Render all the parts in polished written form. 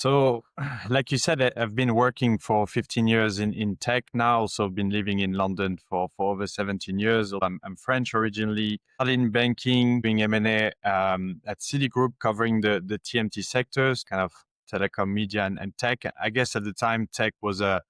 So, like you said, I've been working for 15 years in tech now. So I've been living in London for over 17 years. I'm French originally, started in banking, doing M&A at Citigroup, covering the TMT sectors, kind of telecom, media, and tech. I guess at the time, tech was a,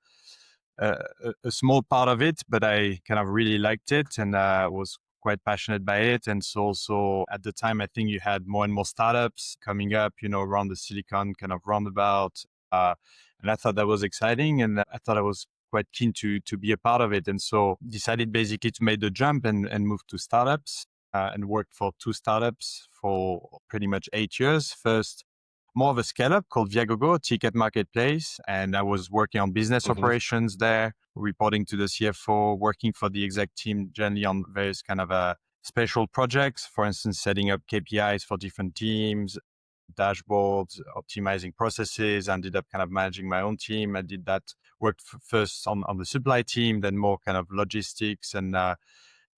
a small part of it, but I kind of really liked it and was quite passionate by it. And so also at the time, I think you had more and more startups coming up, around the Silicon kind of roundabout. And I thought that was exciting. And I thought I was quite keen to be a part of it. And so decided basically to make the jump and move to startups and worked for two startups for pretty much 8 years. First, more of a scale up called Viagogo, ticket marketplace. And I was working on business Hmm. operations there, reporting to the CFO, working for the exec team, generally on various kind of special projects. For instance, setting up KPIs for different teams, dashboards, optimizing processes. I ended up kind of managing my own team. I did that, worked first on the supply team, then more kind of logistics and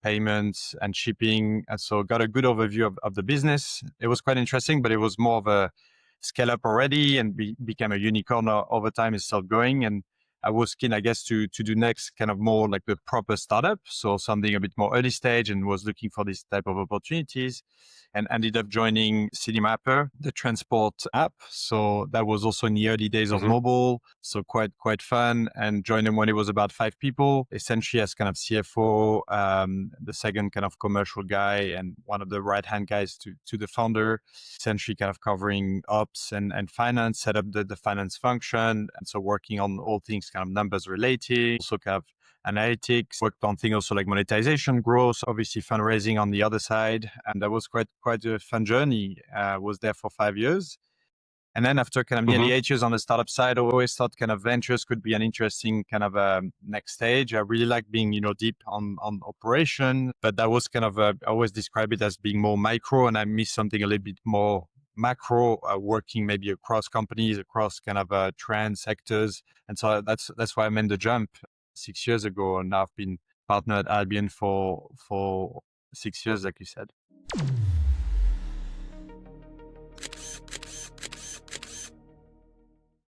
payments and shipping. And so got a good overview of the business. It was quite interesting, but it was more of a scale up already and became a unicorn over time. It started going. And I was keen, I guess, to do next kind of more like the proper startup. So something a bit more early stage and was looking for this type of opportunities and ended up joining Citymapper, the transport app. So that was also in the early days of Hmm. mobile. So quite fun, and joined them when it was about 5 people, essentially as kind of CFO, the second kind of commercial guy and one of the right-hand guys to the founder, essentially kind of covering ops and finance, set up the finance function. And so working on all things kind of numbers related, also kind of analytics, worked on things also like monetization, growth, obviously fundraising on the other side. And that was quite a fun journey. Was there for 5 years. And then after kind of nearly Hmm. 8 years on the startup side, I always thought kind of ventures could be an interesting kind of next stage. I really like being, deep on operation, but that was kind of, I always describe it as being more micro, and I miss something a little bit more macro, working maybe across companies, across kind of trend sectors. And so that's why I made the jump 6 years ago. And now I've been partner at Albion for 6 years, like you said.